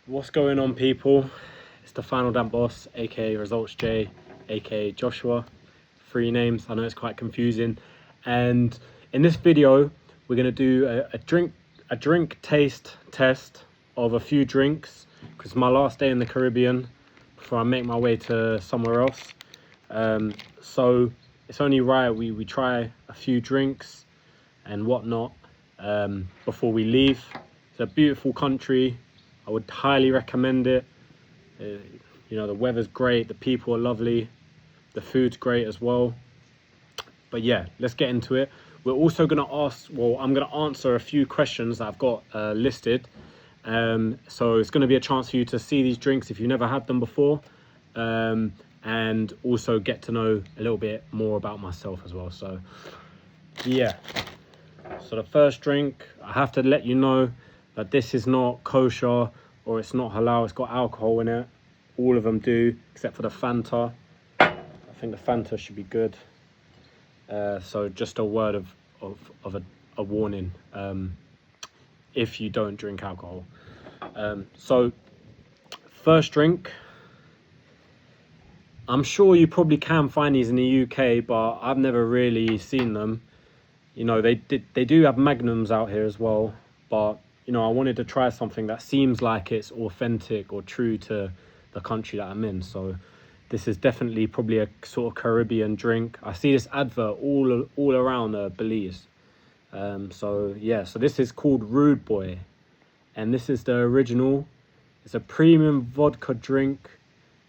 What's going on, people? It's the Final Damp Boss, aka Results J, aka Joshua. 3 names. I know it's quite confusing. And in this video, we're gonna do a drink taste test of a few drinks, because it's my last day in the Caribbean before I make my way to somewhere else. So it's only right we try a few drinks and whatnot before we leave. It's a beautiful country. I would highly recommend it. You know, the weather's great, the people are lovely, the food's great as well. But yeah, let's get into it. We're also going to I'm going to answer a few questions that I've got listed. So it's going to be a chance for you to see these drinks if you've never had them before, and also get to know a little bit more about myself as well. So yeah, so the first drink, I have to let you know that this is not kosher or it's not halal. It's got alcohol in it. All of them do, except for the Fanta. I think the Fanta should be good. So just a word of a warning if you don't drink alcohol. So first drink, I'm sure you probably can find these in the UK, but I've never really seen them. You know, they do have Magnums out here as well, but you know, I wanted to try something that seems like it's authentic or true to the country that I'm in. So this is definitely probably a sort of Caribbean drink. I see this advert all around Belize. So yeah, so this is called Rude Boi, and this is the original. It's a premium vodka drink,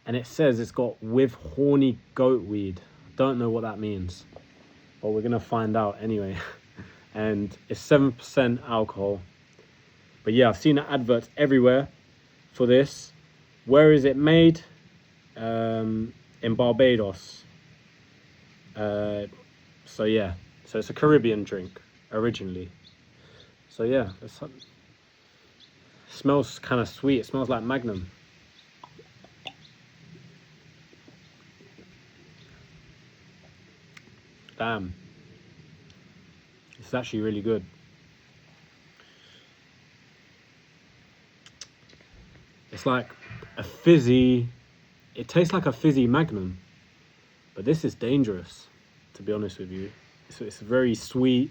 and it says it's got with horny goat weed. Don't know what that means, but we're gonna find out anyway. And it's 7% alcohol. But yeah, I've seen the adverts everywhere for this. Where is it made? In Barbados. So yeah, so it's a Caribbean drink originally. So yeah, it smells kind of sweet. It smells like Magnum. Damn, it's actually really good. It's like a fizzy, it tastes like a fizzy Magnum, but this is dangerous, to be honest with you. It's very sweet.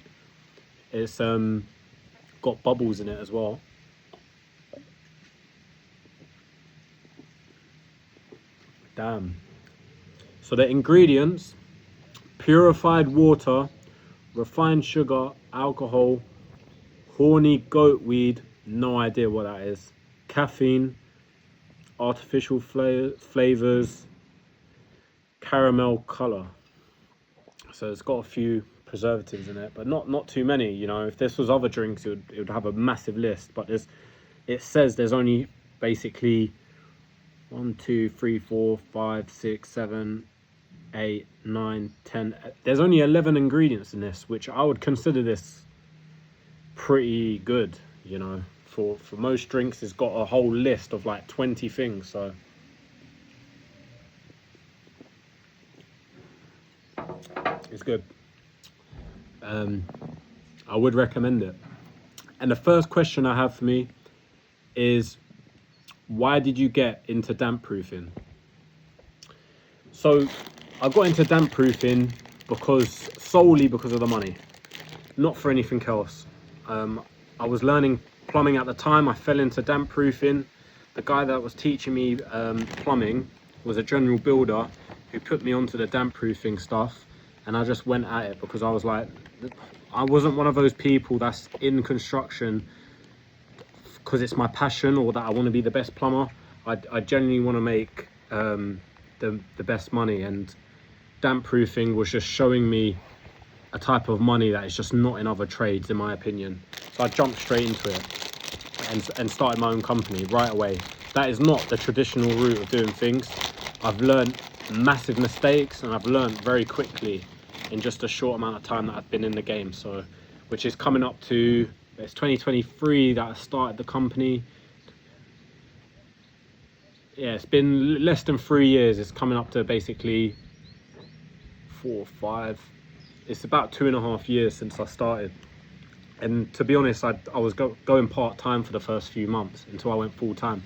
It's got bubbles in it as well. Damn. So the ingredients: purified water, refined sugar, alcohol, horny goat weed, no idea what that is, caffeine, artificial flavors, caramel color. So it's got a few preservatives in it, but not too many. You know, if this was other drinks, it would have a massive list. But it says there's only basically 1, 2, 3, 4, 5, 6, 7, 8, 9, 10. There's only 11 ingredients in this, which I would consider this pretty good. You know, for most drinks, it's got a whole list of like 20 things. So it's good. I would recommend it. And the first question I have for me is, why did you get into damp proofing? So I got into damp proofing solely because of the money, not for anything else. I was learning plumbing at the time. I fell into damp proofing. The guy that was teaching me plumbing was a general builder who put me onto the damp proofing stuff, and I just went at it because I was like, I wasn't one of those people that's in construction because it's my passion or that I want to be the best plumber. I genuinely want to make the best money, and damp proofing was just showing me a type of money that is just not in other trades, in my opinion. So I jumped straight into it and started my own company right away. That is not the traditional route of doing things. I've learned massive mistakes, and I've learned very quickly in just a short amount of time that I've been in the game. So, which is coming up to, it's 2023 that I started the company. Yeah, it's been less than 3 years. It's coming up to basically 4 or 5. It's about 2.5 years since I started. And to be honest, I was going part-time for the first few months until I went full-time.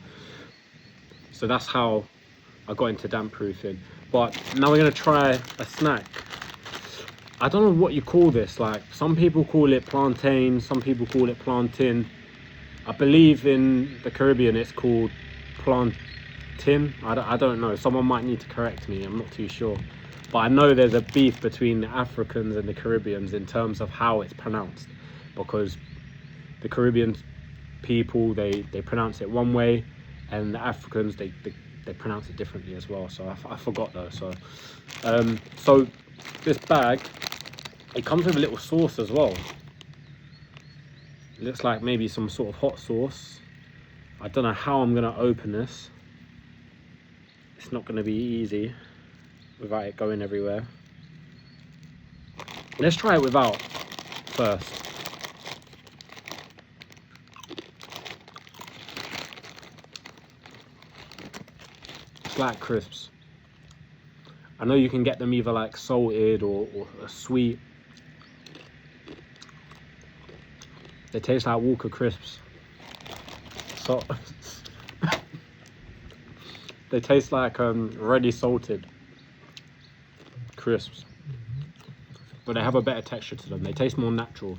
So that's how I got into damp proofing. But now we're gonna try a snack. I don't know what you call this. Like, some people call it plantain, some people call it plantain. I believe in the Caribbean it's called plantain. I don't know. Someone might need to correct me. I'm not too sure. But I know there's a beef between the Africans and the Caribbeans in terms of how it's pronounced, because the Caribbean people, they pronounce it one way, and the Africans, they pronounce it differently as well. So I forgot though. So this bag, it comes with a little sauce as well. It looks like maybe some sort of hot sauce. I don't know how I'm gonna open this. It's not gonna be easy without it going everywhere. Let's try it without first. It's like crisps. I know you can get them either like salted or sweet. They taste like Walker crisps. So they taste like ready salted crisps, but they have a better texture to them. They taste more natural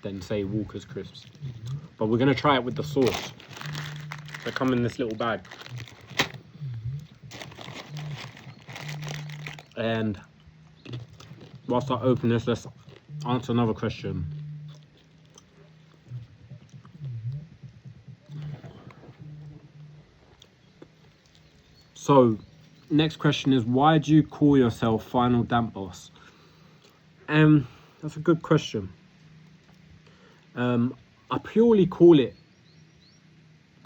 than, say, Walker's crisps. But we're gonna try it with the sauce. They come in this little bag. And whilst I open this, let's answer another question. So, next question is, why do you call yourself Final Damp Boss? That's a good question. I purely call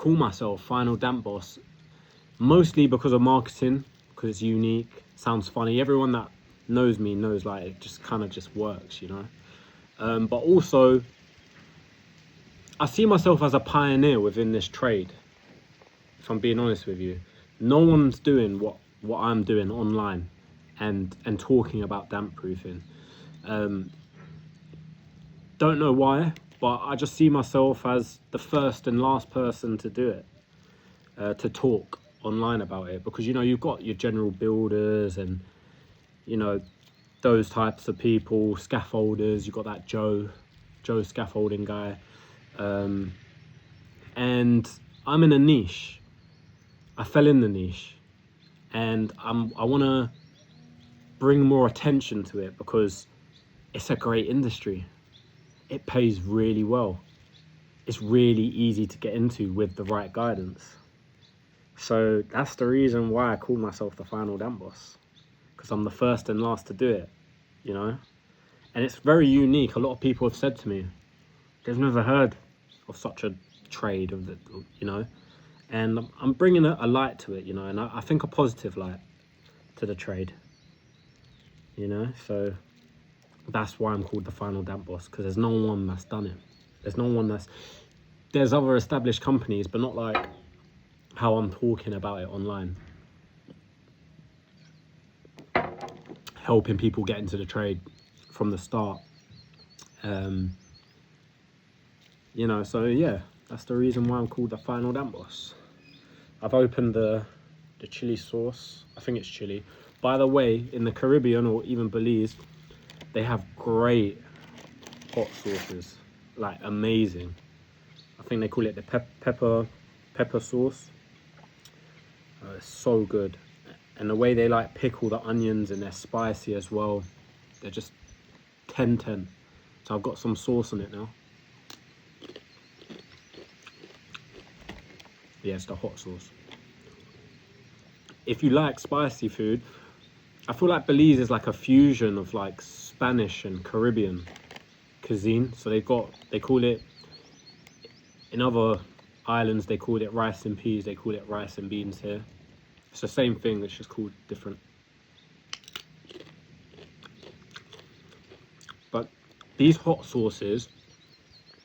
myself Final Damp Boss mostly because of marketing, because it's unique, sounds funny. Everyone that knows me knows, like, it just kind of just works, you know. But also, I see myself as a pioneer within this trade, if I'm being honest with you. No one's doing what I'm doing online and talking about damp proofing. Don't know why, but I just see myself as the first and last person to do it, to talk online about it, because, you know, you've got your general builders and, you know, those types of people, scaffolders. You've got that Joe scaffolding guy, and I'm in a niche. I fell in the niche, and I want to bring more attention to it because it's a great industry. It pays really well. It's really easy to get into with the right guidance. So that's the reason why I call myself the Final Damp Boss, because I'm the first and last to do it, you know. And it's very unique. A lot of people have said to me they've never heard of such a trade, of the, you know. And I'm bringing a light to it, you know, and I think a positive light to the trade, you know. So that's why I'm called the Final Damp Boss, because there's no one that's done it. There's other established companies, but not like how I'm talking about it online. Helping people get into the trade from the start. You know, so yeah, that's the reason why I'm called the Final Damp Boss. I've opened the chili sauce. I think it's chili. By the way, in the Caribbean or even Belize, they have great hot sauces, like amazing. I think they call it the pepper sauce. It's so good. And the way they like pickle the onions, and they're spicy as well. They're just 10/10. So I've got some sauce on it now. Yeah, it's the hot sauce. If you like spicy food, I feel like Belize is like a fusion of like Spanish and Caribbean cuisine. So they call it, in other islands they call it rice and peas, they call it rice and beans here. It's the same thing, it's just called different. But these hot sauces,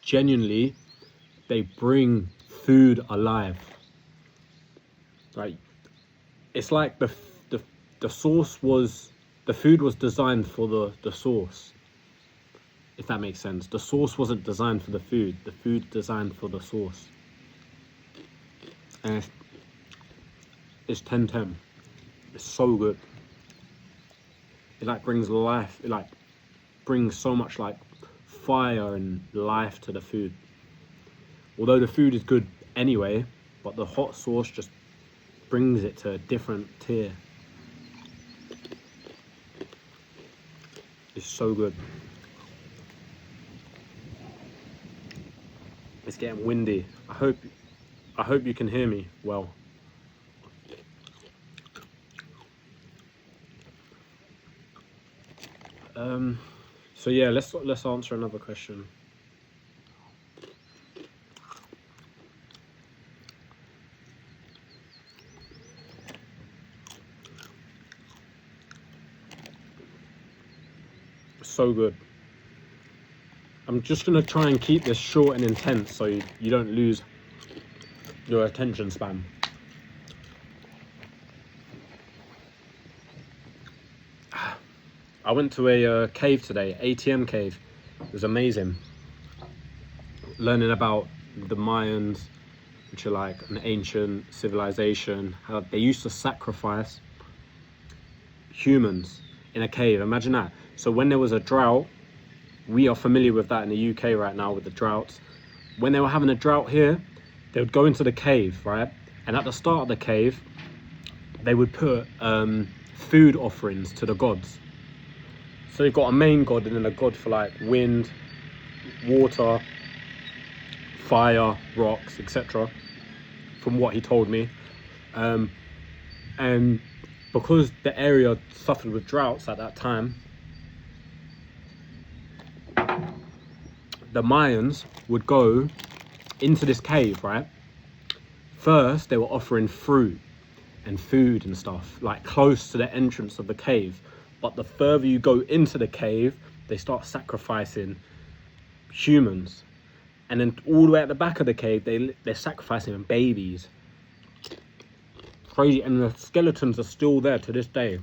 genuinely, they bring food alive. Like, it's like the sauce was, the food was designed for the sauce. if that makes sense. The sauce wasn't designed for the food's designed for the sauce. And it's 10/10. It's so good. It like brings life, it like brings so much like fire and life to the food. Although the food is good anyway, but the hot sauce just brings it to a different tier. It's so good. It's getting windy. I hope you can hear me well. So yeah, let's answer another question. So good. I'm just gonna try and keep this short and intense so you don't lose your attention span. I went to a cave today, ATM cave. It was amazing. Learning about the Mayans, which are like an ancient civilization, how they used to sacrifice humans in a cave. Imagine that. So when there was a drought, we are familiar with that in the UK right now with the droughts. When they were having a drought here, they would go into the cave, right? And at the start of the cave, they would put food offerings to the gods. So you've got a main god and then a god for like wind, water, fire, rocks, etc. From what he told me. And because the area suffered with droughts at that time, the Mayans would go into this cave, right? First, they were offering fruit and food and stuff, like close to the entrance of the cave. But the further you go into the cave, they start sacrificing humans. And then all the way at the back of the cave, they're sacrificing babies. Crazy, and the skeletons are still there to this day.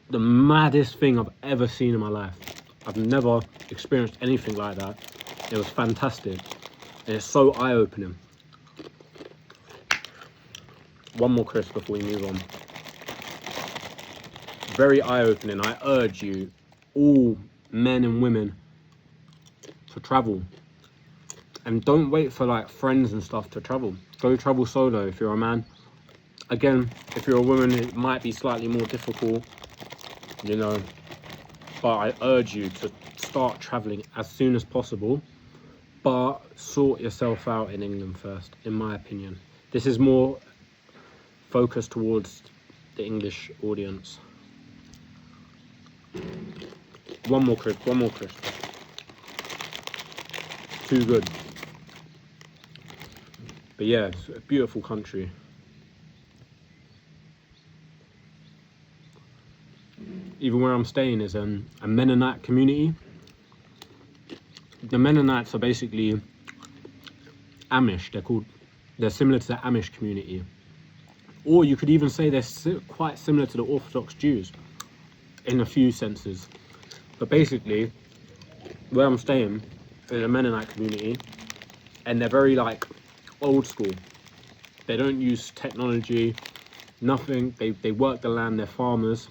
The maddest thing I've ever seen in my life. I've never experienced anything like that. It was fantastic. And it's so eye-opening. One more crisp before we move on. Very eye-opening. I urge you, all men and women, to travel. And don't wait for like friends and stuff to travel. Go travel solo if you're a man. Again, if you're a woman, it might be slightly more difficult, you know. But I urge you to start traveling as soon as possible. But sort yourself out in England first, in my opinion. This is more focused towards the English audience. One more crisp. Too good. But yeah, it's a beautiful country. Even where I'm staying is a Mennonite community. The Mennonites are basically Amish. They're similar to the Amish community. Or you could even say they're quite similar to the Orthodox Jews in a few senses. But basically, where I'm staying is a Mennonite community, and they're very like old school. They don't use technology, nothing. They work the land, they're farmers.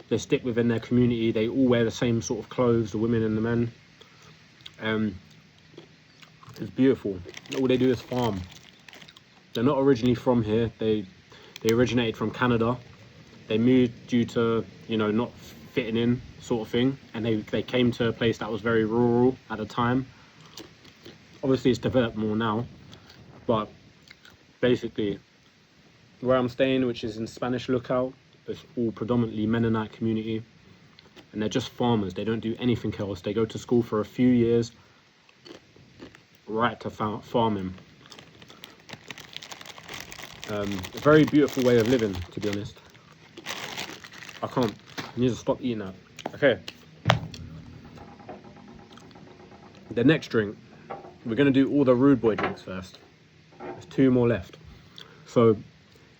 They stick within their community. They all wear the same sort of clothes, the women and the men. It's beautiful. All they do is farm. They're not originally from here. They originated from Canada. They moved due to, you know, not fitting in sort of thing. And they came to a place that was very rural at the time. Obviously it's developed more now. But basically, where I'm staying, which is in Spanish Lookout, it's all predominantly Mennonite community. And they're just farmers. They don't do anything else. They go to school for a few years, right to farming. A very beautiful way of living, to be honest. I need to stop eating that. Okay. The next drink, we're going to do all the Rude Boi drinks first. There's 2 more left. So,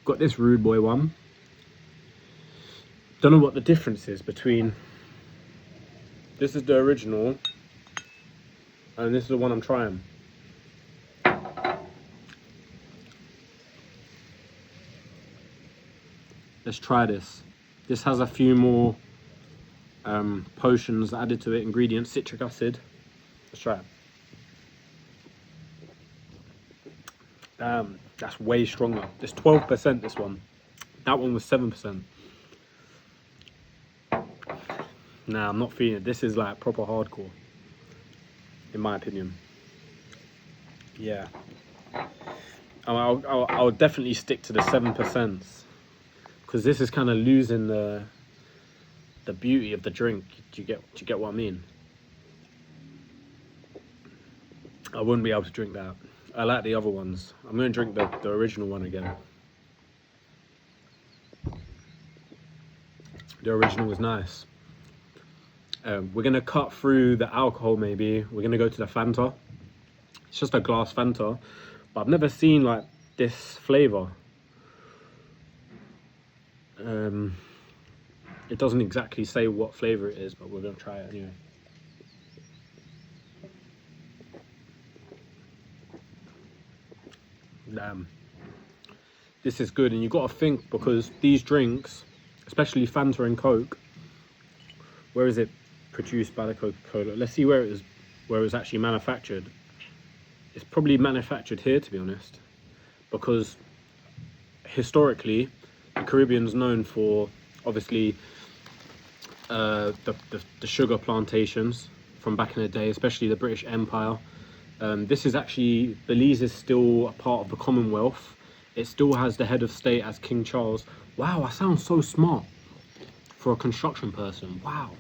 got this Rude Boi one. Don't know what the difference is between This is the original, and this is the one I'm trying. Let's try this. This has a few more potions added to it, ingredients, citric acid. Let's try it. That's way stronger. It's 12%, this one. That one was 7%. Nah, I'm not feeling it. This is like proper hardcore, in my opinion. Yeah. I'll definitely stick to the 7%, because this is kind of losing the beauty of the drink. Do you get what I mean? I wouldn't be able to drink that. I like the other ones. I'm going to drink the original one again. The original was nice. We're going to cut through the alcohol maybe. We're going to go to the Fanta. It's just a glass Fanta. But I've never seen like this flavour. It doesn't exactly say what flavour it is, but we're going to try it anyway. Damn. This is good, and you've got to think, because these drinks, especially Fanta and Coke, where is it produced by the Coca-Cola? Let's see where it was actually manufactured. It's probably manufactured here, to be honest, because historically the Caribbean's known for obviously the sugar plantations from back in the day, especially the British Empire. This is actually, Belize is still a part of the Commonwealth. It still has the head of state as King Charles. Wow, I sound so smart for a construction person. Wow.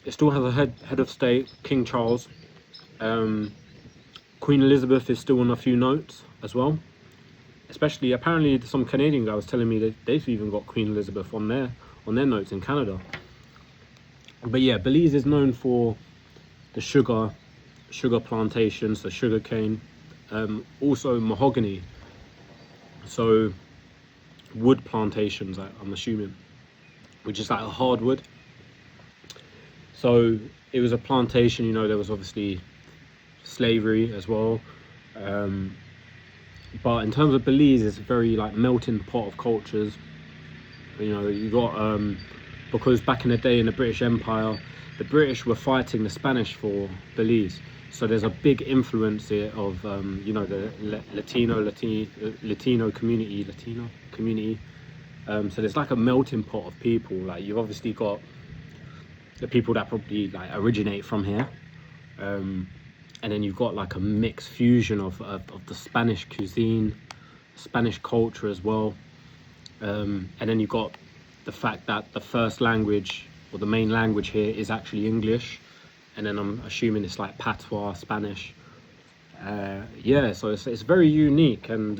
It still has a head of state, King Charles. Queen Elizabeth is still on a few notes as well. Especially, apparently some Canadian guy was telling me that they've even got Queen Elizabeth on their notes in Canada. But yeah, Belize is known for the sugar plantations, the sugar cane, also mahogany, so wood plantations, I'm assuming, which is like a hardwood. So it was a plantation, you know, there was obviously slavery as well, but in terms of Belize, it's a very like melting pot of cultures. You know, you got because back in the day in the British Empire, the British were fighting the Spanish for Belize. So there's a big influence here of, you know, the Latino community. So there's like a melting pot of people. Like, you've obviously got the people that probably like originate from here, and then you've got like a mixed fusion of the Spanish cuisine, Spanish culture as well, and then you've got the fact that the first language, or the main language here, is actually English. And then I'm assuming it's like patois, Spanish. Yeah, so it's very unique, and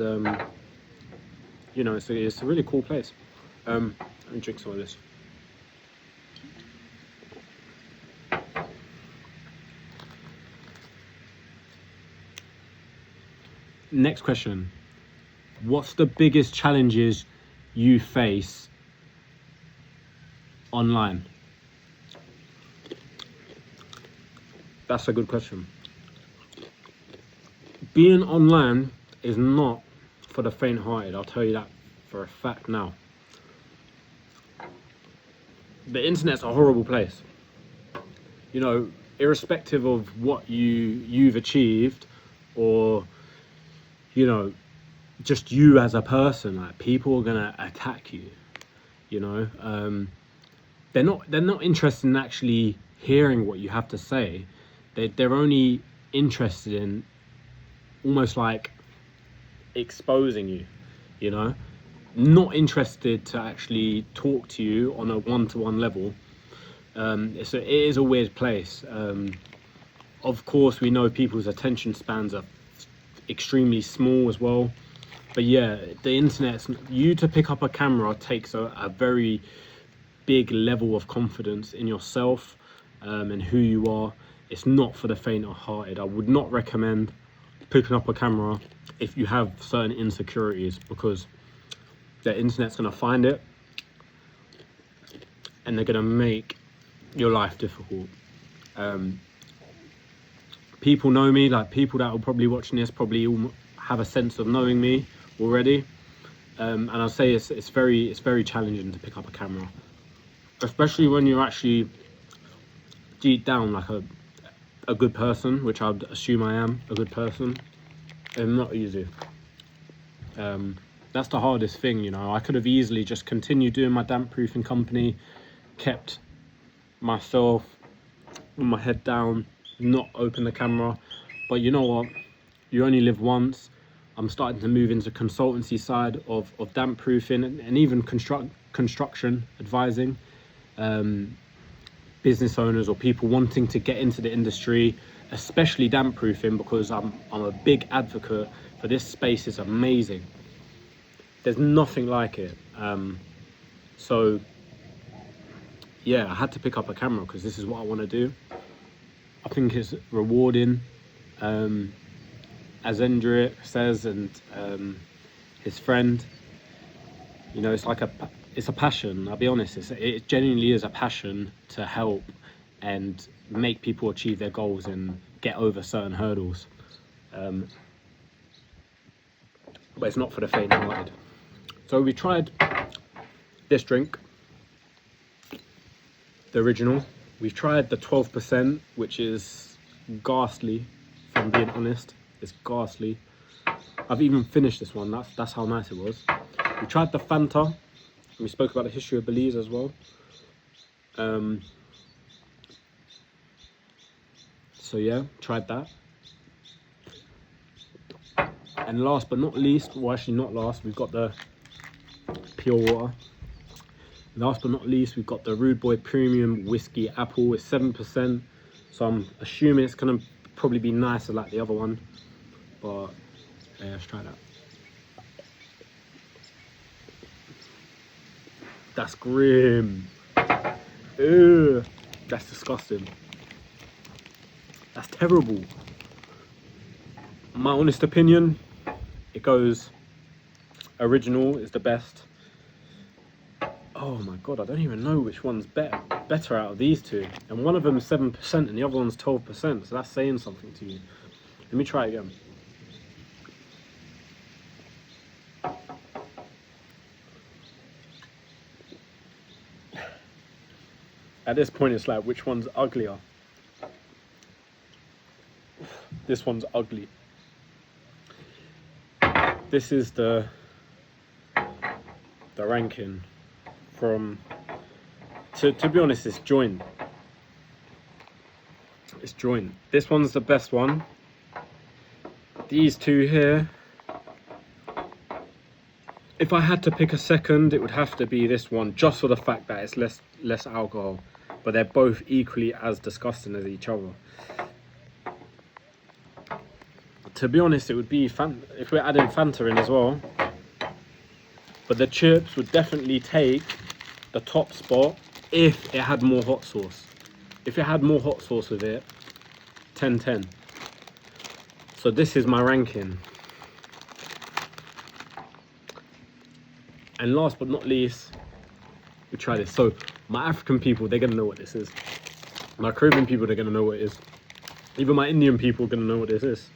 you know, it's a really cool place. Let me drink some of this. Next question. What's the biggest challenges you face online? That's a good question. Being online is not for the faint-hearted, I'll tell you that for a fact now. The internet's a horrible place. You know, irrespective of what you've achieved, or, you know, just you as a person, like, people are gonna attack you. You know, they're not interested in actually hearing what you have to say. They're only interested in almost like exposing you, you know, not interested to actually talk to you on a one-to-one level. It is a weird place. Of course, we know people's attention spans are extremely small as well. But yeah, the internet, you to pick up a camera takes a very big level of confidence in yourself, and who you are. It's not for the faint of hearted. I would not recommend picking up a camera if you have certain insecurities, because the internet's going to find it, and they're going to make your life difficult. People know me, like people that are probably watching this probably all have a sense of knowing me already. And I'll say it's very challenging to pick up a camera, especially when you're actually deep down like a good person, which I'd assume I am a good person. It's not easy. That's the hardest thing, you know. I could have easily just continued doing my damp proofing company, kept myself with my head down, not open the camera. But you know what? You only live once. I'm starting to move into consultancy side of damp proofing and even construction advising business owners or people wanting to get into the industry, especially damp proofing, because I'm a big advocate for this space. Is amazing. There's nothing like it. So yeah, I had to pick up a camera because this is what I want to do. I think it's rewarding. As Endrick says, and his friend, you know, it's a passion. I'll be honest, it genuinely is a passion to help and make people achieve their goals and get over certain hurdles. But it's not for the faint-hearted. So we tried this drink, the original. We've tried the 12%, which is ghastly, if I'm being honest. It's ghastly. I've even finished this one. That's how nice it was. We tried the Fanta. We spoke about the history of Belize as well. So yeah, tried that. And last but not least, well actually not last, we've got the pure water. Last but not least, we've got the Rude Boi Premium Whiskey Apple. It's 7%, so I'm assuming it's gonna probably be nicer like the other one. But yeah, let's try that. That's grim. Ew, that's disgusting. That's terrible. My honest opinion, it goes original is the best. Oh my god, I don't even know which one's better out of these two. And one of them is 7% and the other one's 12%, so that's saying something to you. Let me try it again. At this point, it's like, which one's uglier? This one's ugly. This is the ranking from, to be honest, it's joint. It's joint. This one's the best one. These two here, if I had to pick a second, it would have to be this one, just for the fact that it's less alcohol. But they're both equally as disgusting as each other. To be honest, it would be Fanta, if we're adding Fanta in as well. But the chips would definitely take the top spot if it had more hot sauce. If it had more hot sauce with it, 10-10. So this is my ranking. And last but not least, we try this. So my African people, they're gonna know what this is. My Caribbean people, they're gonna know what it is. Even my Indian people are gonna know what this is.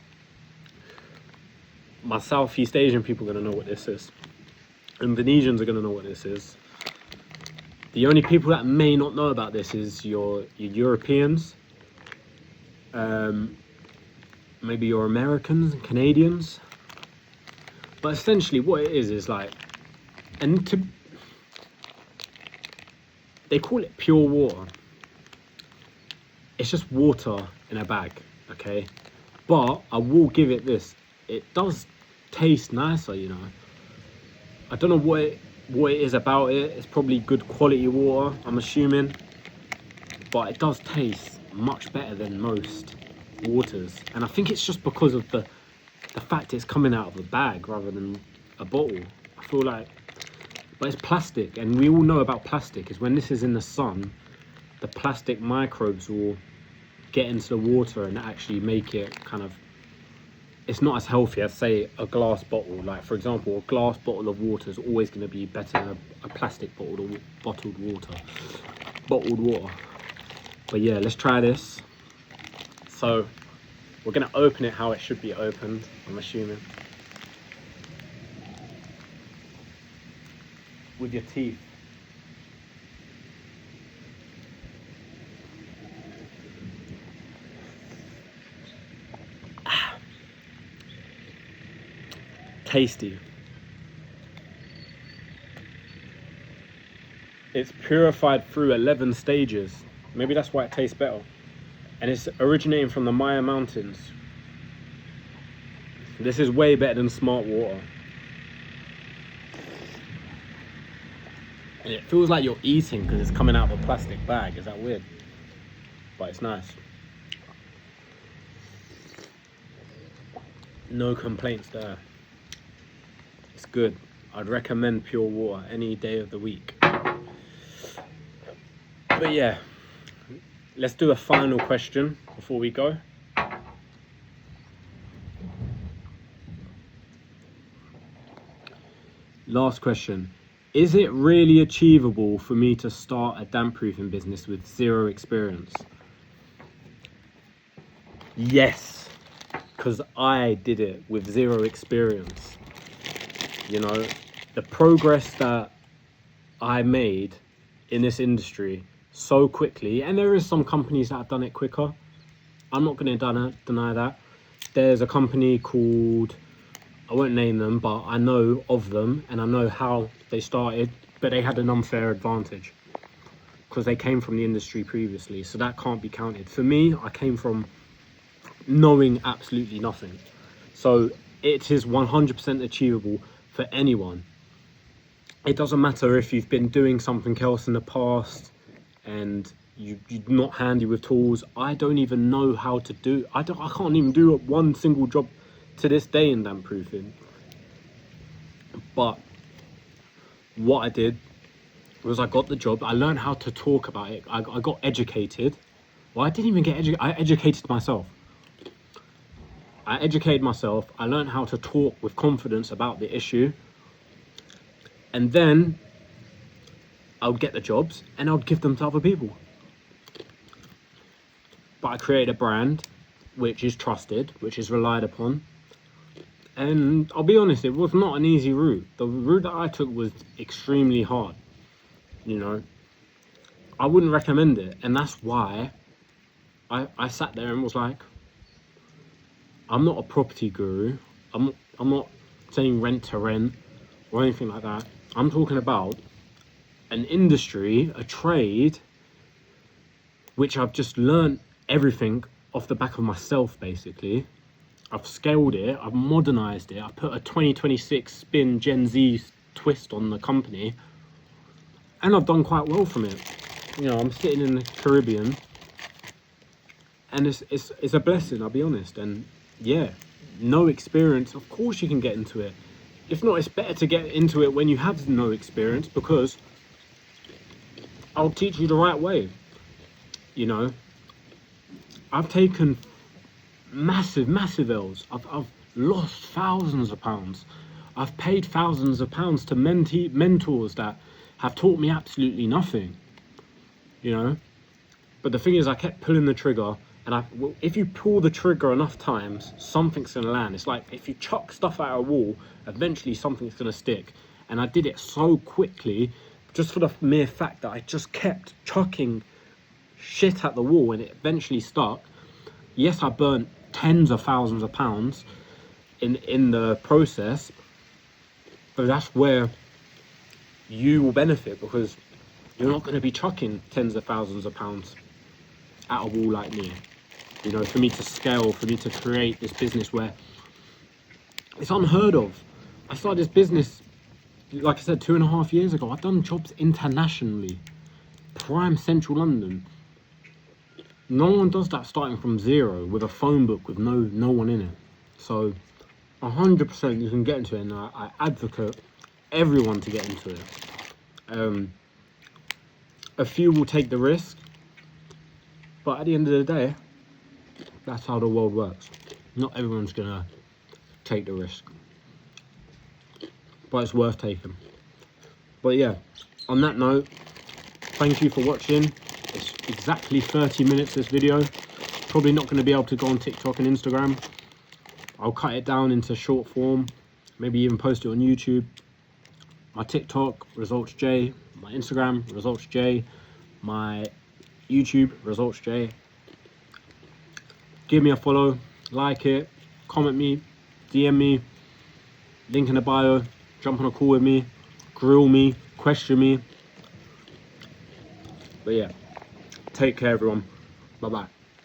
My Southeast Asian people are gonna know what this is. Indonesians are gonna know what this is. The only people that may not know about this is your Europeans, maybe your Americans and Canadians. But essentially what it is like, they call it pure water. It's just water in a bag, okay? But I will give it this. It does taste nicer, you know. I don't know what it is about it. It's probably good quality water, I'm assuming. But it does taste much better than most waters. And I think it's just because of the fact it's coming out of a bag rather than a bottle. I feel like, but it's plastic, and we all know about plastic is when this is in the sun, the plastic microbes will get into the water and actually make it kind of, it's not as healthy as say a glass bottle. Like for example, a glass bottle of water is always going to be better than a plastic bottled water. But yeah, let's try this. So we're gonna open it how it should be opened, I'm assuming. With your teeth. Tasty. It's purified through 11 stages. Maybe that's why it tastes better. And it's originating from the Maya Mountains. This is way better than Smart Water. And it feels like you're eating because it's coming out of a plastic bag. Is that weird? But it's nice. No complaints there. It's good. I'd recommend pure water any day of the week. But yeah, let's do a final question before we go. Last question. Is it really achievable for me to start a damp proofing business with zero experience? Yes, because I did it with zero experience. You know, the progress that I made in this industry so quickly, and there is some companies that have done it quicker. I'm not going to deny that. There's a company called, I won't name them, but I know of them and I know how they started, but they had an unfair advantage because they came from the industry previously, so that can't be counted. For me, I came from knowing absolutely nothing. So it is 100% achievable for anyone. It doesn't matter if you've been doing something else in the past and you're not handy with tools. I don't even know how to do, I can't even do one single job to this day in damp proofing. But what I did was I got the job, I learned how to talk about it, I got educated. Well, I didn't even get educated, I educated myself. I learned how to talk with confidence about the issue. And then I would get the jobs and I would give them to other people. But I created a brand which is trusted, which is relied upon. And I'll be honest, it was not an easy route. The route that I took was extremely hard. You know, I wouldn't recommend it. And that's why I sat there and was like, I'm not a property guru. I'm not saying rent to rent or anything like that. I'm talking about an industry, a trade, which I've just learned everything off the back of myself, basically. I've scaled it, I've modernized it, I put a 2026 spin Gen Z twist on the company, and I've done quite well from it. You know, I'm sitting in the Caribbean, and it's a blessing, I'll be honest. And yeah, no experience, of course you can get into it. If not, it's better to get into it when you have no experience, because I'll teach you the right way. You know, I've taken massive L's. I've lost thousands of pounds. I've paid thousands of pounds to mentors that have taught me absolutely nothing. You know, but the thing is, I kept pulling the trigger, and if you pull the trigger enough times, something's gonna land. It's like if you chuck stuff at a wall, eventually something's gonna stick. And I did it so quickly, just for the mere fact that I just kept chucking shit at the wall, and it eventually stuck. Yes, I burnt tens of thousands of pounds in the process, but that's where you will benefit, because you're not going to be chucking tens of thousands of pounds at a wall like me. You know, for me to scale, for me to create this business where it's unheard of. I started this business, like I said, 2.5 years ago. I've done jobs internationally, prime central London. No one does that starting from zero with a phone book with no one in it. So 100% you can get into it, and I advocate everyone to get into it. A few will take the risk, but at the end of the day, that's how the world works. Not everyone's gonna take the risk, but it's worth taking. But yeah, on that note, thank you for watching. It's exactly 30 minutes, this video. Probably not going to be able to go on TikTok and Instagram. I'll cut it down into short form, maybe even post it on YouTube. My TikTok, Results J. My Instagram, Results J. My YouTube, Results J. Give me a follow, like it, comment me, DM me, link in the bio, jump on a call with me, grill me, question me. But yeah, take care everyone. Bye bye.